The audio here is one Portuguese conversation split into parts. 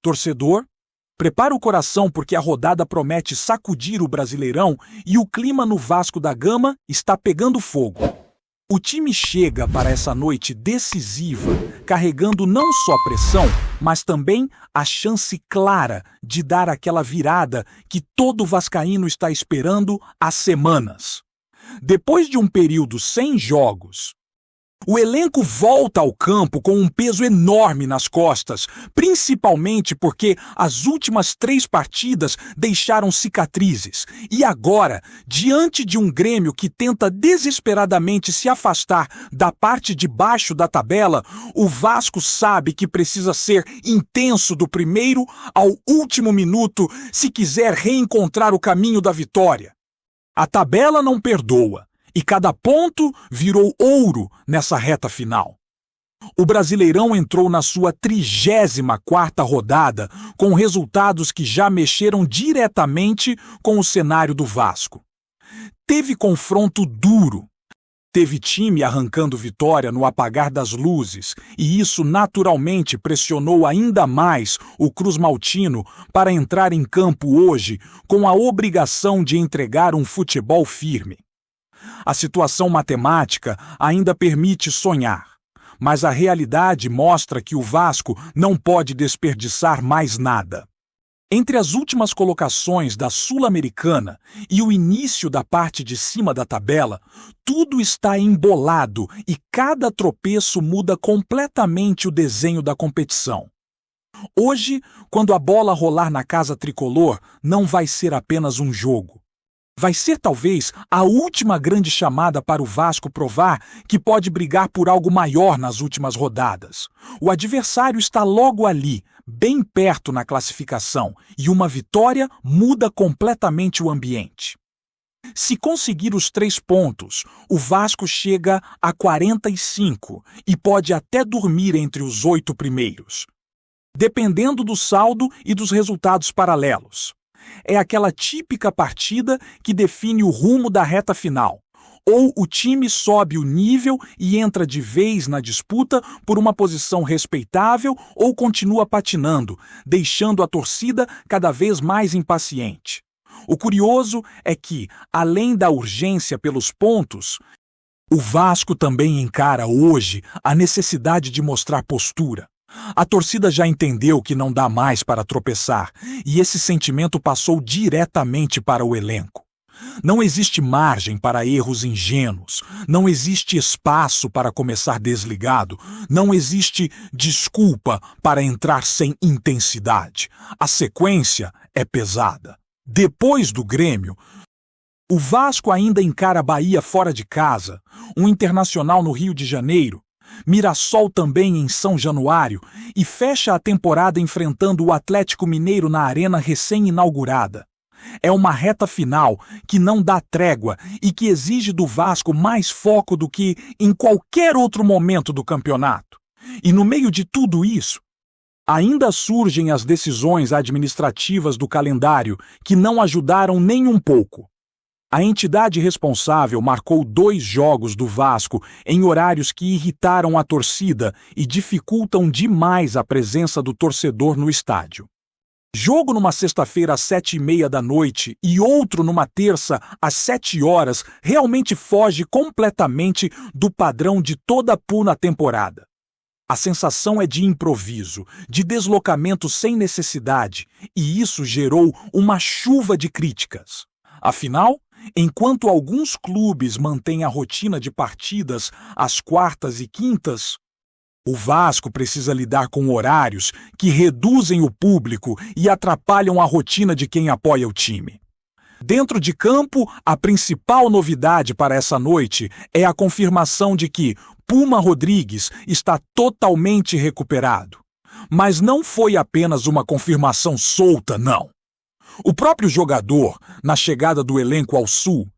Torcedor, prepara o coração porque a rodada promete sacudir o Brasileirão e o clima no Vasco da Gama está pegando fogo. O time chega para essa noite decisiva, carregando não só pressão, mas também a chance clara de dar aquela virada que todo vascaíno está esperando há semanas. Depois de um período sem jogos, o elenco volta ao campo com um peso enorme nas costas, principalmente porque as últimas 3 partidas deixaram cicatrizes. E agora, diante de um Grêmio que tenta desesperadamente se afastar da parte de baixo da tabela, o Vasco sabe que precisa ser intenso do primeiro ao último minuto se quiser reencontrar o caminho da vitória. A tabela não perdoa. E cada ponto virou ouro nessa reta final. O Brasileirão entrou na sua 34ª rodada com resultados que já mexeram diretamente com o cenário do Vasco. Teve confronto duro. Teve time arrancando vitória no apagar das luzes, e isso naturalmente pressionou ainda mais o Cruz-Maltino para entrar em campo hoje com a obrigação de entregar um futebol firme. A situação matemática ainda permite sonhar, mas a realidade mostra que o Vasco não pode desperdiçar mais nada. Entre as últimas colocações da Sul-Americana e o início da parte de cima da tabela, tudo está embolado e cada tropeço muda completamente o desenho da competição. Hoje, quando a bola rolar na casa tricolor, não vai ser apenas um jogo. Vai ser talvez a última grande chamada para o Vasco provar que pode brigar por algo maior nas últimas rodadas. O adversário está logo ali, bem perto na classificação, e uma vitória muda completamente o ambiente. Se conseguir os 3 pontos, o Vasco chega a 45 e pode até dormir entre os 8 primeiros, dependendo do saldo e dos resultados paralelos. É aquela típica partida que define o rumo da reta final. Ou o time sobe o nível e entra de vez na disputa por uma posição respeitável, ou continua patinando, deixando a torcida cada vez mais impaciente. O curioso é que, além da urgência pelos pontos, o Vasco também encara hoje a necessidade de mostrar postura. A torcida já entendeu que não dá mais para tropeçar, e esse sentimento passou diretamente para o elenco. Não existe margem para erros ingênuos, não existe espaço para começar desligado, não existe desculpa para entrar sem intensidade. A sequência é pesada. Depois do Grêmio, o Vasco ainda encara Bahia fora de casa, um Internacional no Rio de Janeiro, Mirassol também em São Januário, e fecha a temporada enfrentando o Atlético Mineiro na arena recém-inaugurada. É uma reta final que não dá trégua e que exige do Vasco mais foco do que em qualquer outro momento do campeonato. E no meio de tudo isso, ainda surgem as decisões administrativas do calendário que não ajudaram nem um pouco. A entidade responsável marcou 2 jogos do Vasco em horários que irritaram a torcida e dificultam demais a presença do torcedor no estádio. Jogo numa sexta-feira às 7h30 da noite e outro numa terça às 7 horas realmente foge completamente do padrão de toda a pool na temporada. A sensação é de improviso, de deslocamento sem necessidade, e isso gerou uma chuva de críticas. Afinal, enquanto alguns clubes mantêm a rotina de partidas às quartas e quintas, o Vasco precisa lidar com horários que reduzem o público e atrapalham a rotina de quem apoia o time. Dentro de campo, a principal novidade para essa noite é a confirmação de que Puma Rodrigues está totalmente recuperado. Mas não foi apenas uma confirmação solta, não. O próprio jogador, na chegada do elenco ao Sul,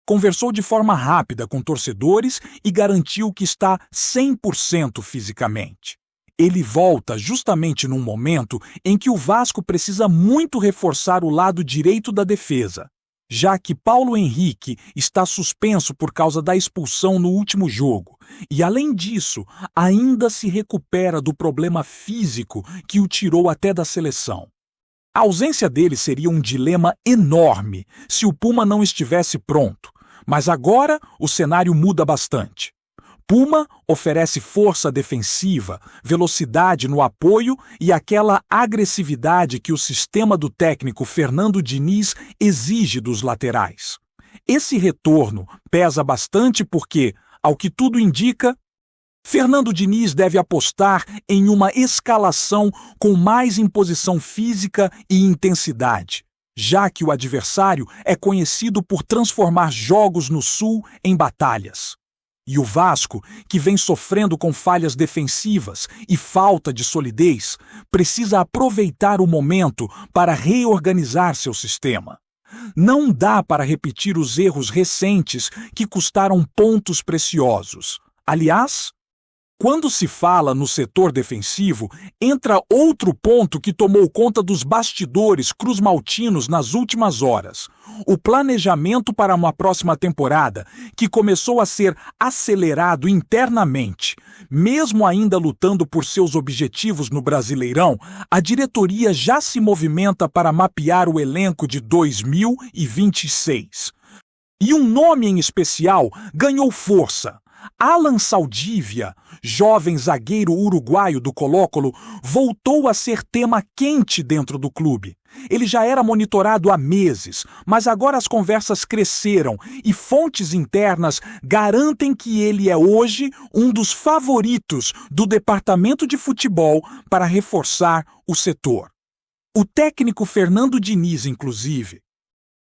conversou de forma rápida com torcedores e garantiu que está 100% fisicamente. Ele volta justamente num momento em que o Vasco precisa muito reforçar o lado direito da defesa. já que Paulo Henrique está suspenso por causa da expulsão no último jogo, e além disso, ainda se recupera do problema físico que o tirou até da seleção. A ausência dele seria um dilema enorme se o Puma não estivesse pronto, mas agora o cenário muda bastante. Puma oferece força defensiva, velocidade no apoio e aquela agressividade que o sistema do técnico Fernando Diniz exige dos laterais. Esse retorno pesa bastante porque, ao que tudo indica, Fernando Diniz deve apostar em uma escalação com mais imposição física e intensidade, já que o adversário é conhecido por transformar jogos no Sul em batalhas. E o Vasco, que vem sofrendo com falhas defensivas e falta de solidez, precisa aproveitar o momento para reorganizar seu sistema. Não dá para repetir os erros recentes que custaram pontos preciosos. Aliás, quando se fala no setor defensivo, entra outro ponto que tomou conta dos bastidores cruzmaltinos nas últimas horas: o planejamento para uma próxima temporada, que começou a ser acelerado internamente. Mesmo ainda lutando por seus objetivos no Brasileirão, a diretoria já se movimenta para mapear o elenco de 2026. E um nome em especial ganhou força. Alan Saldívia, jovem zagueiro uruguaio do Colo-Colo, voltou a ser tema quente dentro do clube. Ele já era monitorado há meses, mas agora as conversas cresceram e fontes internas garantem que ele é hoje um dos favoritos do departamento de futebol para reforçar o setor. O técnico Fernando Diniz, inclusive,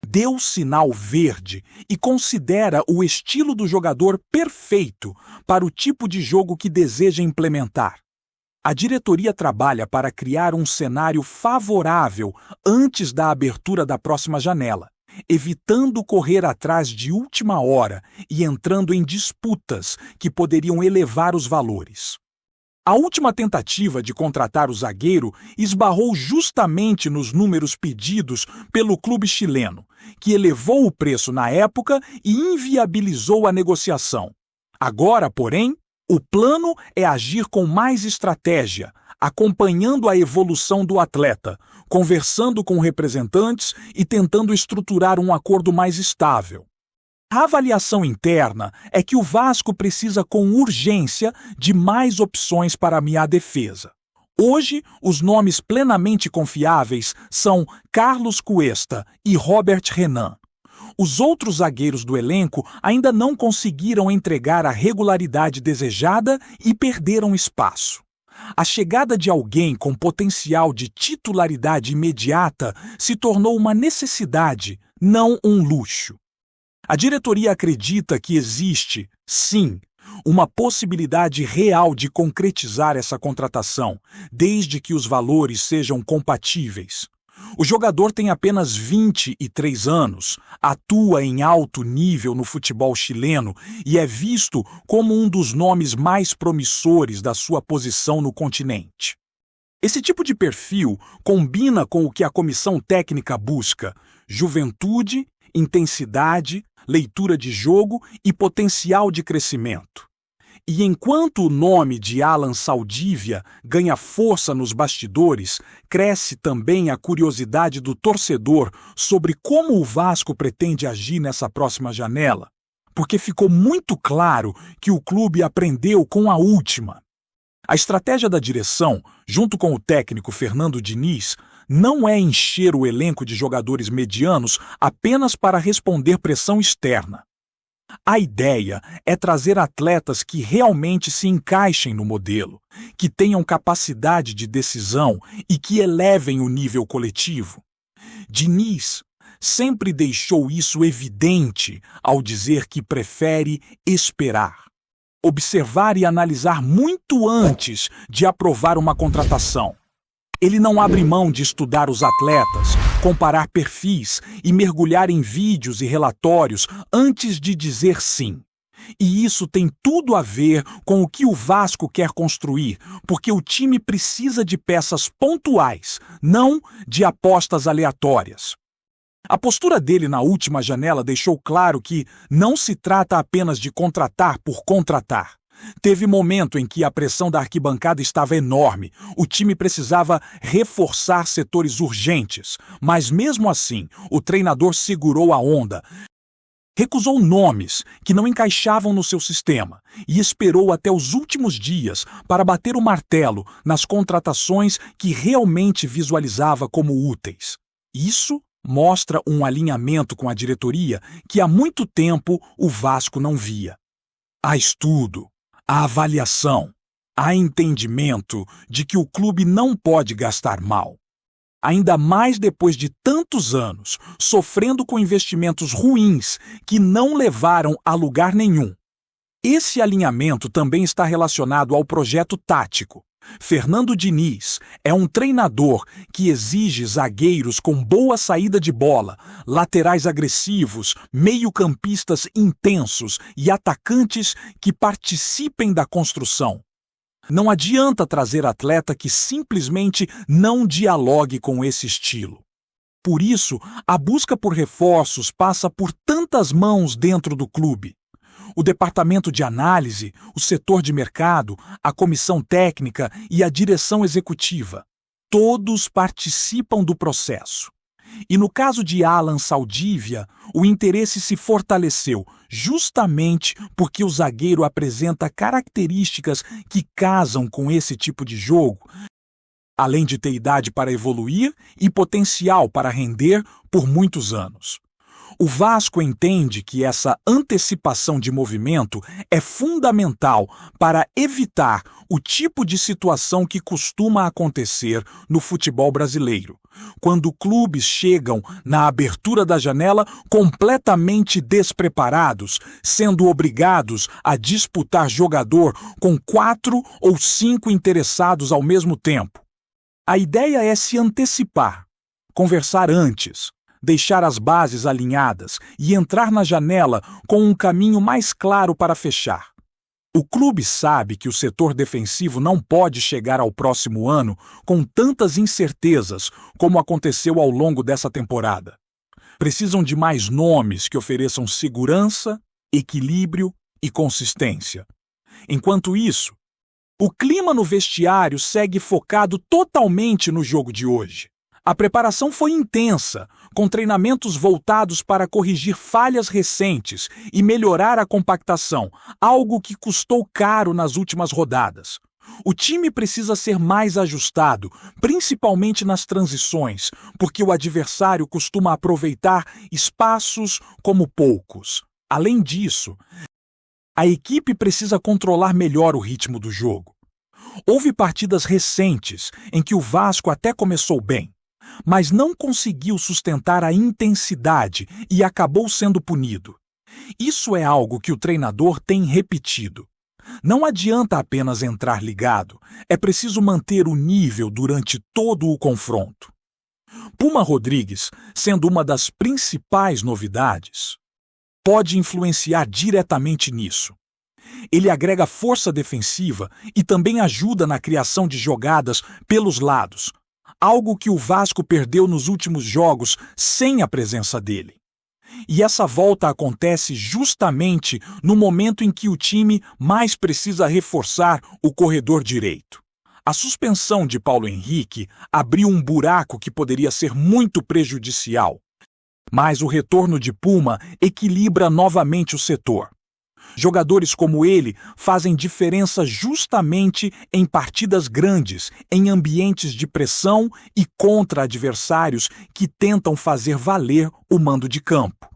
deu sinal verde e considera o estilo do jogador perfeito para o tipo de jogo que deseja implementar. A diretoria trabalha para criar um cenário favorável antes da abertura da próxima janela, evitando correr atrás de última hora e entrando em disputas que poderiam elevar os valores. A última tentativa de contratar o zagueiro esbarrou justamente nos números pedidos pelo clube chileno, que elevou o preço na época e inviabilizou a negociação. Agora, porém, o plano é agir com mais estratégia, acompanhando a evolução do atleta, conversando com representantes e tentando estruturar um acordo mais estável. A avaliação interna é que o Vasco precisa com urgência de mais opções para a defesa. Hoje, os nomes plenamente confiáveis são Carlos Cuesta e Robert Renan. Os outros zagueiros do elenco ainda não conseguiram entregar a regularidade desejada e perderam espaço. A chegada de alguém com potencial de titularidade imediata se tornou uma necessidade, não um luxo. A diretoria acredita que existe, sim, uma possibilidade real de concretizar essa contratação, desde que os valores sejam compatíveis. O jogador tem apenas 23 anos, atua em alto nível no futebol chileno e é visto como um dos nomes mais promissores da sua posição no continente. Esse tipo de perfil combina com o que a comissão técnica busca: juventude, intensidade, leitura de jogo e potencial de crescimento. E enquanto o nome de Alan Saldívia ganha força nos bastidores, cresce também a curiosidade do torcedor sobre como o Vasco pretende agir nessa próxima janela, porque ficou muito claro que o clube aprendeu com a última. A estratégia da direção, junto com o técnico Fernando Diniz, não é encher o elenco de jogadores medianos apenas para responder pressão externa. A ideia é trazer atletas que realmente se encaixem no modelo, que tenham capacidade de decisão e que elevem o nível coletivo. Diniz sempre deixou isso evidente ao dizer que prefere esperar, observar e analisar muito antes de aprovar uma contratação. Ele não abre mão de estudar os atletas, comparar perfis e mergulhar em vídeos e relatórios antes de dizer sim. E isso tem tudo a ver com o que o Vasco quer construir, porque o time precisa de peças pontuais, não de apostas aleatórias. A postura dele na última janela deixou claro que não se trata apenas de contratar por contratar. Teve momento em que a pressão da arquibancada estava enorme, o time precisava reforçar setores urgentes, mas mesmo assim, o treinador segurou a onda, recusou nomes que não encaixavam no seu sistema e esperou até os últimos dias para bater o martelo nas contratações que realmente visualizava como úteis. Isso mostra um alinhamento com a diretoria que há muito tempo o Vasco não via. Há estudo, há avaliação, há entendimento de que o clube não pode gastar mal. Ainda mais depois de tantos anos sofrendo com investimentos ruins que não levaram a lugar nenhum. Esse alinhamento também está relacionado ao projeto tático. Fernando Diniz é um treinador que exige zagueiros com boa saída de bola, laterais agressivos, meio-campistas intensos e atacantes que participem da construção. Não adianta trazer atleta que simplesmente não dialogue com esse estilo. Por isso, a busca por reforços passa por tantas mãos dentro do clube. O departamento de análise, o setor de mercado, a comissão técnica e a direção executiva. Todos participam do processo. E no caso de Alan Saldívia, o interesse se fortaleceu justamente porque o zagueiro apresenta características que casam com esse tipo de jogo, além de ter idade para evoluir e potencial para render por muitos anos. O Vasco entende que essa antecipação de movimento é fundamental para evitar o tipo de situação que costuma acontecer no futebol brasileiro, quando clubes chegam na abertura da janela completamente despreparados, sendo obrigados a disputar jogador com 4 ou 5 interessados ao mesmo tempo. A ideia é se antecipar, conversar antes, deixar as bases alinhadas e entrar na janela com um caminho mais claro para fechar. O clube sabe que o setor defensivo não pode chegar ao próximo ano com tantas incertezas como aconteceu ao longo dessa temporada. Precisam de mais nomes que ofereçam segurança, equilíbrio e consistência. Enquanto isso, o clima no vestiário segue focado totalmente no jogo de hoje. A preparação foi intensa, com treinamentos voltados para corrigir falhas recentes e melhorar a compactação, algo que custou caro nas últimas rodadas. O time precisa ser mais ajustado, principalmente nas transições, porque o adversário costuma aproveitar espaços como poucos. Além disso, a equipe precisa controlar melhor o ritmo do jogo. Houve partidas recentes em que o Vasco até começou bem, mas não conseguiu sustentar a intensidade e acabou sendo punido. Isso é algo que o treinador tem repetido. Não adianta apenas entrar ligado, é preciso manter o nível durante todo o confronto. Puma Rodrigues, sendo uma das principais novidades, pode influenciar diretamente nisso. Ele agrega força defensiva e também ajuda na criação de jogadas pelos lados, algo que o Vasco perdeu nos últimos jogos sem a presença dele. E essa volta acontece justamente no momento em que o time mais precisa reforçar o corredor direito. A suspensão de Paulo Henrique abriu um buraco que poderia ser muito prejudicial, mas o retorno de Puma equilibra novamente o setor. Jogadores como ele fazem diferença justamente em partidas grandes, em ambientes de pressão e contra adversários que tentam fazer valer o mando de campo.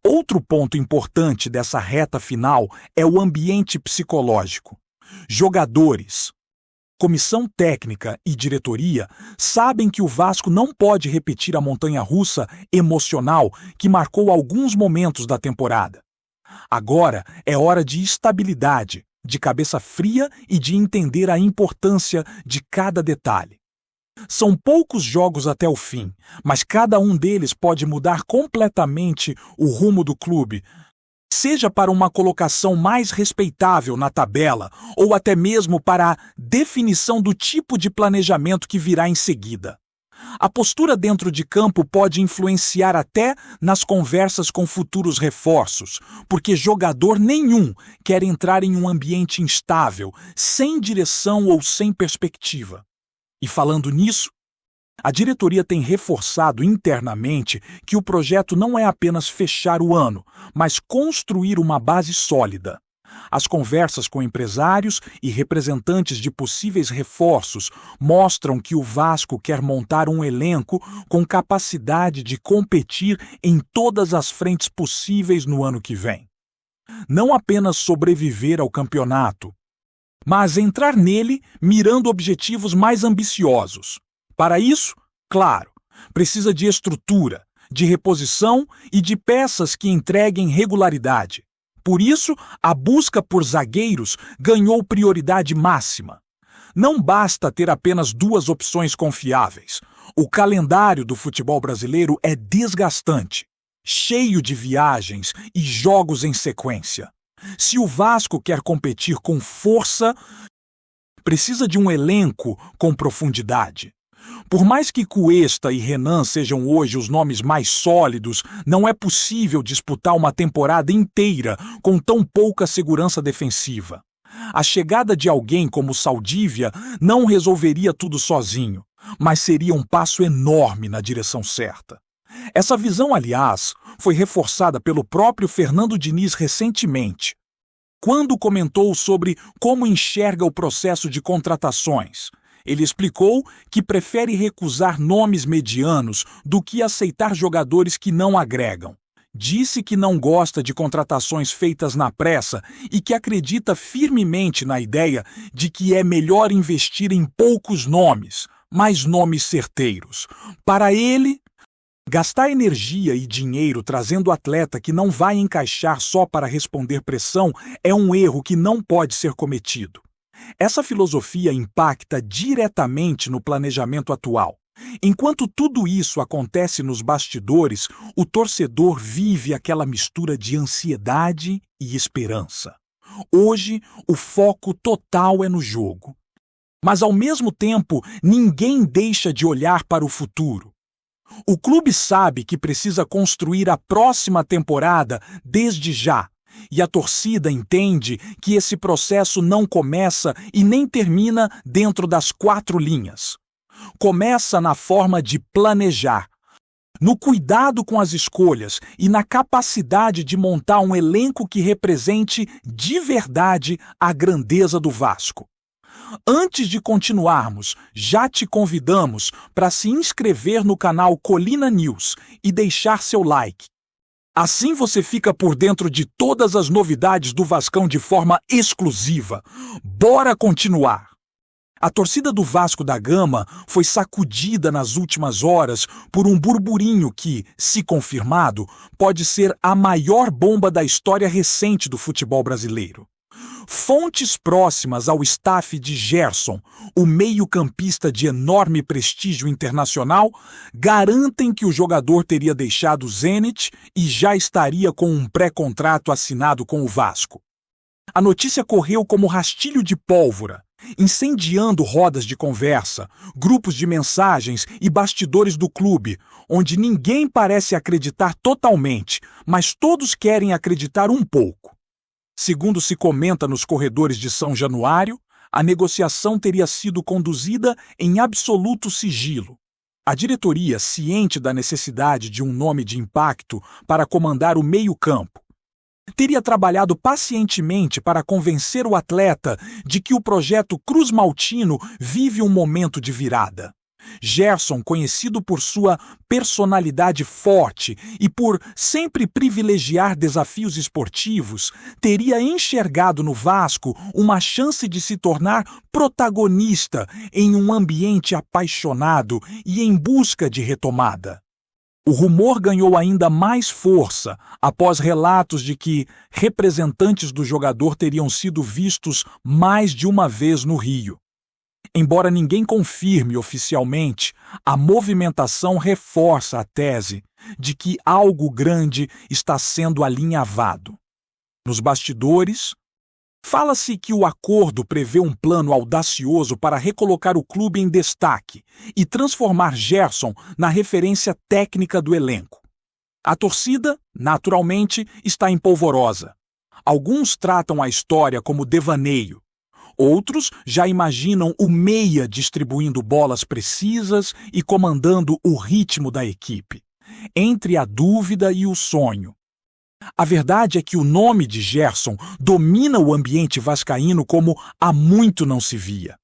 Outro ponto importante dessa reta final é o ambiente psicológico. Jogadores, comissão técnica e diretoria sabem que o Vasco não pode repetir a montanha-russa emocional que marcou alguns momentos da temporada. Agora é hora de estabilidade, de cabeça fria e de entender a importância de cada detalhe. São poucos jogos até o fim, mas cada um deles pode mudar completamente o rumo do clube, seja para uma colocação mais respeitável na tabela ou até mesmo para a definição do tipo de planejamento que virá em seguida. A postura dentro de campo pode influenciar até nas conversas com futuros reforços, porque jogador nenhum quer entrar em um ambiente instável, sem direção ou sem perspectiva. E falando nisso, a diretoria tem reforçado internamente que o projeto não é apenas fechar o ano, mas construir uma base sólida. As conversas com empresários e representantes de possíveis reforços mostram que o Vasco quer montar um elenco com capacidade de competir em todas as frentes possíveis no ano que vem. Não apenas sobreviver ao campeonato, mas entrar nele mirando objetivos mais ambiciosos. Para isso, claro, precisa de estrutura, de reposição e de peças que entreguem regularidade. Por isso, a busca por zagueiros ganhou prioridade máxima. Não basta ter apenas 2 opções confiáveis. O calendário do futebol brasileiro é desgastante, cheio de viagens e jogos em sequência. Se o Vasco quer competir com força, precisa de um elenco com profundidade. Por mais que Cuesta e Renan sejam hoje os nomes mais sólidos, não é possível disputar uma temporada inteira com tão pouca segurança defensiva. A chegada de alguém como Saldívia não resolveria tudo sozinho, mas seria um passo enorme na direção certa. Essa visão, aliás, foi reforçada pelo próprio Fernando Diniz recentemente, quando comentou sobre como enxerga o processo de contratações. Ele explicou que prefere recusar nomes medianos do que aceitar jogadores que não agregam. Disse que não gosta de contratações feitas na pressa e que acredita firmemente na ideia de que é melhor investir em poucos nomes, mas nomes certeiros. Para ele, gastar energia e dinheiro trazendo atleta que não vai encaixar só para responder pressão é um erro que não pode ser cometido. Essa filosofia impacta diretamente no planejamento atual. Enquanto tudo isso acontece nos bastidores, o torcedor vive aquela mistura de ansiedade e esperança. Hoje, o foco total é no jogo. Mas, ao mesmo tempo, ninguém deixa de olhar para o futuro. O clube sabe que precisa construir a próxima temporada desde já. E a torcida entende que esse processo não começa e nem termina dentro das 4 linhas. Começa na forma de planejar, no cuidado com as escolhas e na capacidade de montar um elenco que represente de verdade a grandeza do Vasco. Antes de continuarmos, já te convidamos para se inscrever no canal Colina News e deixar seu like. Assim você fica por dentro de todas as novidades do Vascão de forma exclusiva. Bora continuar! A torcida do Vasco da Gama foi sacudida nas últimas horas por um burburinho que, se confirmado, pode ser a maior bomba da história recente do futebol brasileiro. Fontes próximas ao staff de Gerson, o meio-campista de enorme prestígio internacional, garantem que o jogador teria deixado o Zenit e já estaria com um pré-contrato assinado com o Vasco. A notícia correu como rastilho de pólvora, incendiando rodas de conversa, grupos de mensagens e bastidores do clube, onde ninguém parece acreditar totalmente, mas todos querem acreditar um pouco. Segundo se comenta nos corredores de São Januário, a negociação teria sido conduzida em absoluto sigilo. A diretoria, ciente da necessidade de um nome de impacto para comandar o meio-campo, teria trabalhado pacientemente para convencer o atleta de que o projeto Cruz Maltino vive um momento de virada. Gerson, conhecido por sua personalidade forte e por sempre privilegiar desafios esportivos, teria enxergado no Vasco uma chance de se tornar protagonista em um ambiente apaixonado e em busca de retomada. O rumor ganhou ainda mais força após relatos de que representantes do jogador teriam sido vistos mais de uma vez no Rio. Embora ninguém confirme oficialmente, a movimentação reforça a tese de que algo grande está sendo alinhavado. Nos bastidores, Fala-se que o acordo prevê um plano audacioso para recolocar o clube em destaque e transformar Gerson na referência técnica do elenco. A torcida, naturalmente, está em polvorosa. Alguns tratam a história como devaneio. Outros já imaginam o meia distribuindo bolas precisas e comandando o ritmo da equipe, entre a dúvida e o sonho. A verdade é que o nome de Gerson domina o ambiente vascaíno como há muito não se via.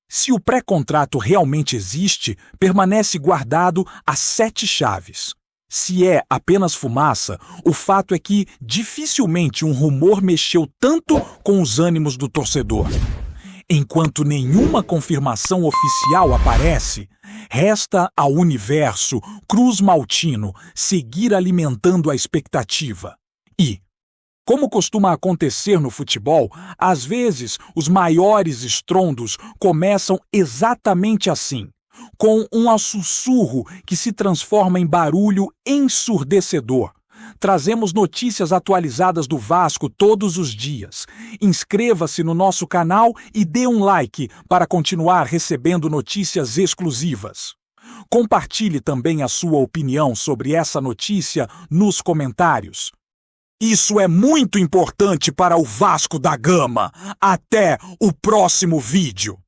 Se o pré-contrato realmente existe, permanece guardado a 7 chaves. Se é apenas fumaça, o fato é que dificilmente um rumor mexeu tanto com os ânimos do torcedor. Enquanto nenhuma confirmação oficial aparece, resta ao universo Cruz Maltino seguir alimentando a expectativa. E, como costuma acontecer no futebol, às vezes os maiores estrondos começam exatamente assim, com um sussurro que se transforma em barulho ensurdecedor. Trazemos notícias atualizadas do Vasco todos os dias. Inscreva-se no nosso canal e dê um like para continuar recebendo notícias exclusivas. Compartilhe também a sua opinião sobre essa notícia nos comentários. Isso é muito importante para o Vasco da Gama. Até o próximo vídeo.